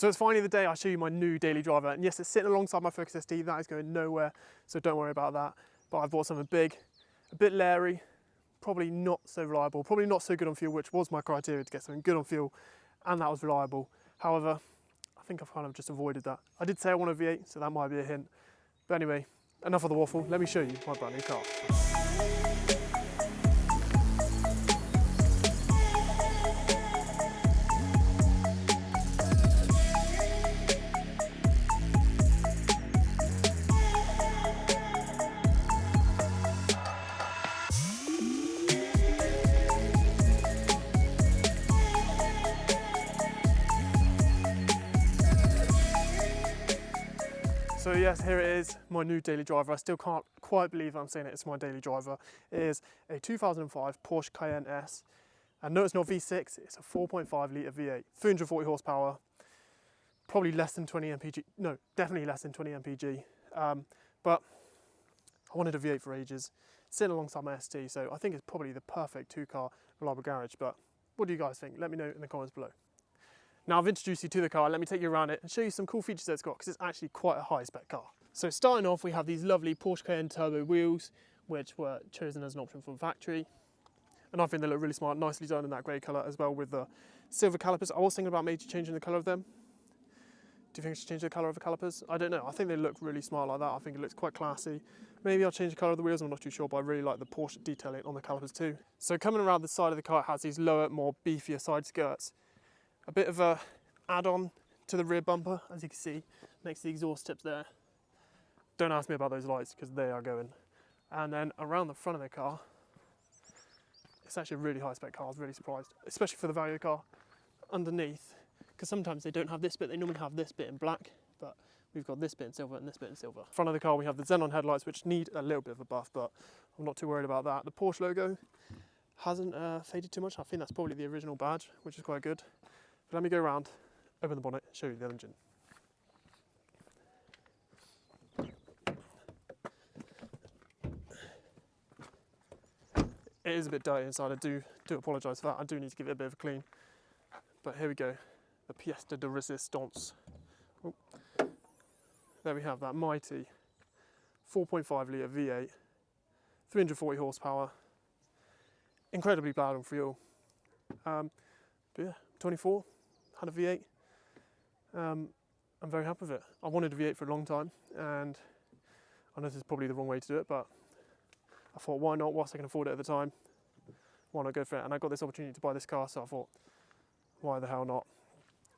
So it's finally the day I show you my new daily driver, and yes, it's sitting alongside my Focus ST. That is going nowhere, so don't worry about that. But I've bought something big, a bit leery, probably not so reliable, probably not so good on fuel, which was my criteria to get something good on fuel, and that was reliable. However, I think I've kind of just avoided that. I did say I want a V8, so that might be a hint. But anyway, enough of the waffle. Let me show you my brand new car. So yes, here it is, my new daily driver. I still can't quite believe I'm saying it's my daily driver. It is a 2005 Porsche Cayenne S. And no, it's not V6, it's a 4.5 litre V8, 340 horsepower, probably less than 20 mpg, no, definitely less than 20 mpg. But I wanted a V8 for ages, sitting alongside my ST, so I think it's probably the perfect two-car reliable garage. But what do you guys think? Let me know in the comments below. Now I've introduced you to the car, let me take you around it and show you some cool features that it's got, because it's actually quite a high spec car. So starting off, we have these lovely Porsche Cayenne turbo wheels, which were chosen as an option from factory. And I think they look really smart, nicely done in that grey colour, as well with the silver calipers. I was thinking about maybe changing the colour of them. Do you think I should change the colour of the calipers? I don't know, I think they look really smart like that. I think it looks quite classy. Maybe I'll change the colour of the wheels, I'm not too sure, but I really like the Porsche detailing on the calipers too. So coming around the side of the car, it has these lower, more beefier side skirts. A bit of a add-on to the rear bumper, as you can see, next to the exhaust tips there. Don't ask me about those lights, because they are going. And then around the front of the car, it's actually a really high spec car. I was really surprised, especially for the value of the car. Underneath, because sometimes they don't have this bit, they normally have this bit in black, but we've got this bit in silver and this bit in silver. Front of the car we have the xenon headlights, which need a little bit of a buff, but I'm not too worried about that. The Porsche logo hasn't faded too much. I think that's probably the original badge, which is quite good. But let me go around, open the bonnet, show you the engine. It is a bit dirty inside, I do apologise for that. I do need to give it a bit of a clean. But here we go, the pièce de résistance. Oh. There we have that mighty 4.5 litre V8, 340 horsepower, incredibly bad on fuel. But yeah, 24, had a V8. I'm very happy with it. I wanted a V8 for a long time, and I know this is probably the wrong way to do it, but I thought, why not, whilst I can afford it at the time, why not go for it? And I got this opportunity to buy this car, so I thought, why the hell not?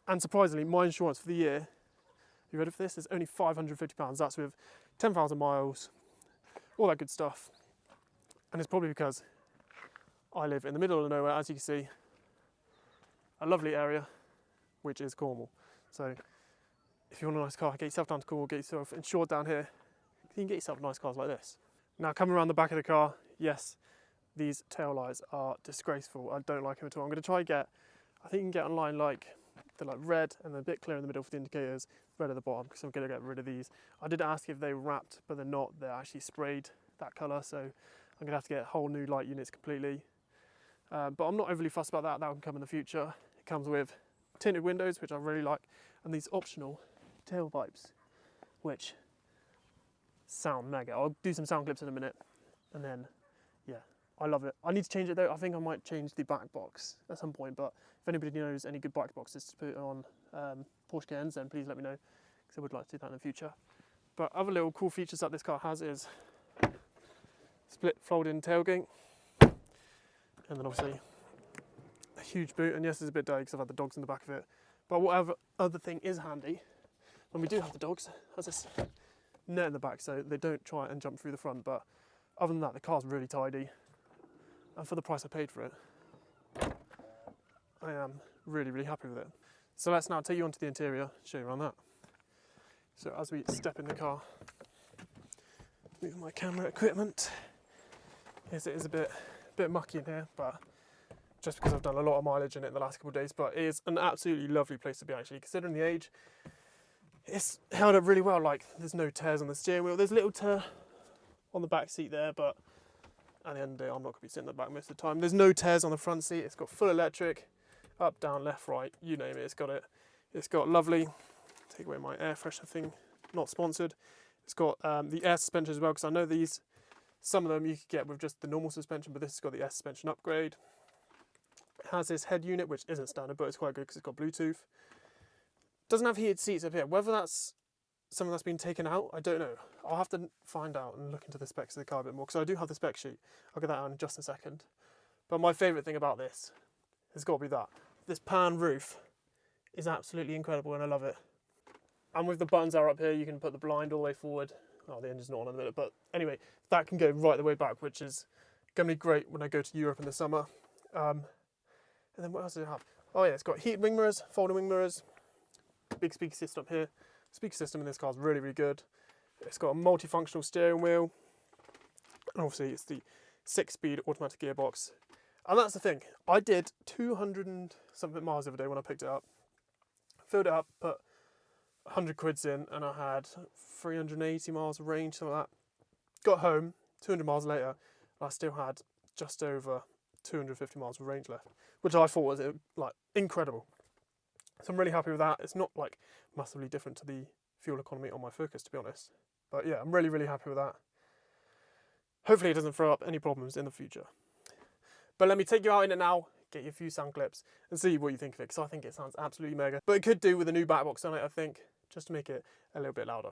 And surprisingly, my insurance for the year, you ready for this? Is only £550. That's with 10,000 miles, all that good stuff. And it's probably because I live in the middle of nowhere, as you can see, a lovely area, which is Cornwall. So if you want a nice car, get yourself down to Cornwall, get yourself insured down here. You can get yourself nice cars like this. Now coming around the back of the car, yes, these tail lights are disgraceful. I don't like them at all. I'm going to try and get, I think you can get online like, they're like red and they're a bit clear in the middle for the indicators, red at the bottom, because I'm going to get rid of these. I did ask if they were wrapped, but they're not. They're actually sprayed that colour, so I'm going to have to get whole new light units completely. But I'm not overly fussed about that. That can come in the future. It comes with tinted windows, which I really like, and these optional tailpipes, which sound mega. I'll do some sound clips in a minute, and then yeah, I love it. I need to change it though. I think I might change the back box at some point, but if anybody knows any good back boxes to put on Porsche Cayennes, then please let me know, because I would like to do that in the future. But other little cool features that this car has is split fold-in tailgate, and then obviously a huge boot. And yes, it's a bit dirty because I've had the dogs in the back of it, but whatever other thing is handy when we do have the dogs, has this net in the back so they don't try and jump through the front. But other than that, the car's really tidy, and for the price I paid for it, I am really, really happy with it. So let's now take you onto the interior, show you around that. So as we step in the car, move my camera equipment. Yes, it is a bit mucky in here, but just because I've done a lot of mileage in it in the last couple of days. But it is an absolutely lovely place to be, actually, considering the age. It's held up really well. Like, there's no tears on the steering wheel. There's a little tear on the back seat there, but at the end of the day, I'm not going to be sitting in the back most of the time. There's no tears on the front seat. It's got full electric, up, down, left, right, you name it, it's got it. It's got lovely, take away my air freshener thing, not sponsored. It's got the air suspension as well, because I know these, some of them you could get with just the normal suspension, but this has got the air suspension upgrade. It has this head unit, which isn't standard, but it's quite good because it's got Bluetooth. Doesn't have heated seats up here. Whether that's something that's been taken out, I don't know. I'll have to find out and look into the specs of the car a bit more, because I do have the spec sheet. I'll get that out in just a second. But my favourite thing about this has got to be that. This pan roof is absolutely incredible and I love it. And with the buttons that are up here, you can put the blind all the way forward. Oh, the engine's not on in a minute, but anyway, that can go right the way back, which is going to be great when I go to Europe in the summer. And then what else does it have? Oh yeah, it's got heated wing mirrors, folding wing mirrors, big speaker system up here. Speaker system in this car is really, really good. It's got a multifunctional steering wheel. And obviously it's the 6-speed automatic gearbox. And that's the thing. I did 200 and something miles the other day when I picked it up. Filled it up, put 100 quids in, and I had 380 miles of range, something like that. Got home, 200 miles later, and I still had just over 250 miles of range left, which I thought was like incredible. So I'm really happy with that. It's not like massively different to the fuel economy on my Focus, to be honest. But yeah, I'm really, really happy with that. Hopefully it doesn't throw up any problems in the future. But let me take you out in it now, get you a few sound clips, and see what you think of it, because I think it sounds absolutely mega. But it could do with a new back box on it, I think, just to make it a little bit louder.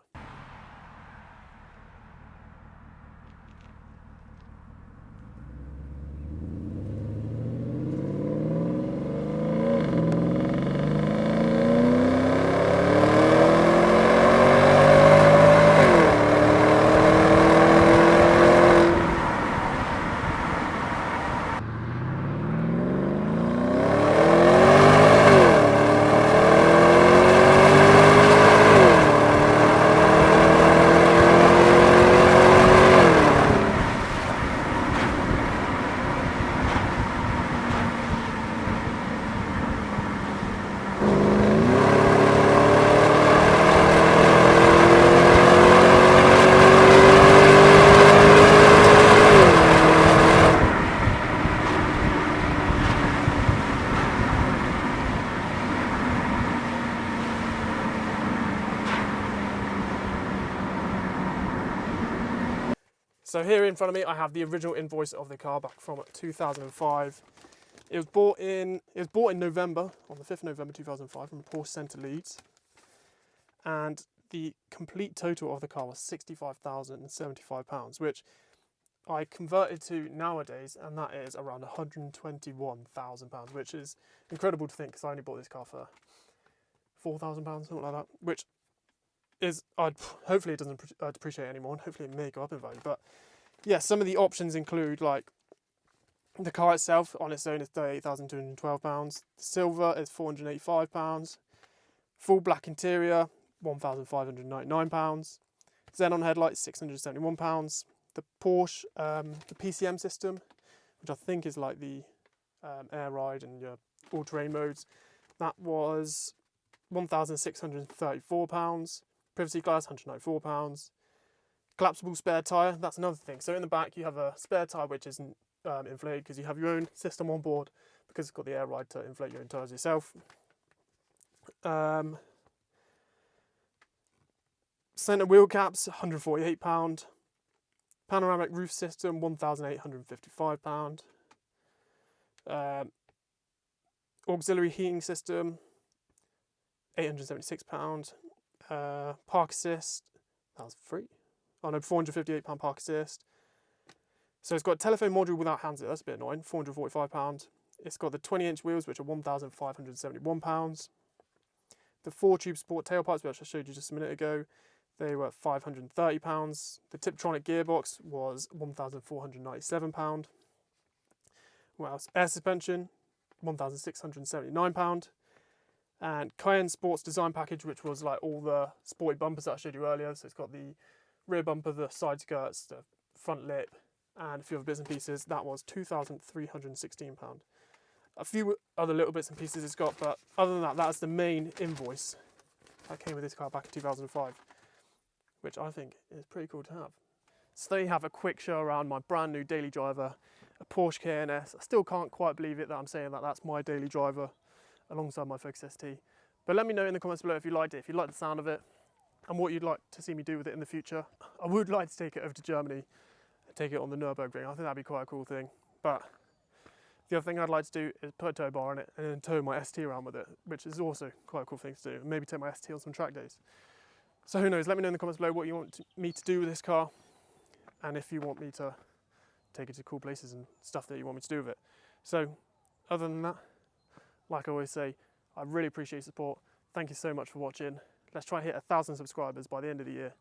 So here in front of me, I have the original invoice of the car back from 2005. It was bought in November, on the 5th of November 2005 from Porsche Centre Leeds. And the complete total of the car was £65,075, which I converted to nowadays, and that is around £121,000, which is incredible to think, because I only bought this car for £4,000, something like that, which is, hopefully it doesn't depreciate anymore, and hopefully it may go up in value. But yeah, some of the options include, like, the car itself on its own is £38,212, the silver is £485, full black interior £1,599, xenon headlights £671, the Porsche, the PCM system, which I think is like the air ride and your all-terrain modes, that was £1,634, privacy glass £194, collapsible spare tyre, that's another thing. So in the back you have a spare tyre which isn't inflated, because you have your own system on board, because it's got the air ride to inflate your own tyres yourself. Centre wheel caps £148, panoramic roof system £1,855, auxiliary heating system £876, park assist, that was free. Oh no, £458 park assist. So it's got a telephone module without hands, that's a bit annoying, £445. It's got the 20-inch wheels, which are £1,571. The 4-tube sport tailpipes, which I showed you just a minute ago, they were £530. The Tiptronic gearbox was £1,497. What else? Air suspension, £1,679. And Cayenne Sports Design Package, which was like all the sporty bumpers that I showed you earlier. So it's got the rear bumper, the side skirts, the front lip, and a few other bits and pieces. That was £2,316. A few other little bits and pieces it's got, but other than that, that's the main invoice that came with this car back in 2005, which I think is pretty cool to have. So there you have a quick show around my brand new daily driver, a Porsche Cayenne S. I still can't quite believe it that I'm saying that that's my daily driver alongside my Focus ST. But let me know in the comments below if you liked it, if you liked the sound of it, and what you'd like to see me do with it in the future. I would like to take it over to Germany and take it on the Nürburgring. I think that'd be quite a cool thing. But the other thing I'd like to do is put a tow bar on it and then tow my ST around with it, which is also quite a cool thing to do. And maybe take my ST on some track days. So who knows, let me know in the comments below what you want me to do with this car, and if you want me to take it to cool places and stuff that you want me to do with it. So other than that, like I always say, I really appreciate your support. Thank you so much for watching. Let's try and hit 1,000 subscribers by the end of the year.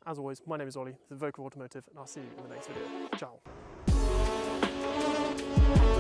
As always, my name is Ollie, the Vokevvautomotiv, and I'll see you in the next video. Ciao.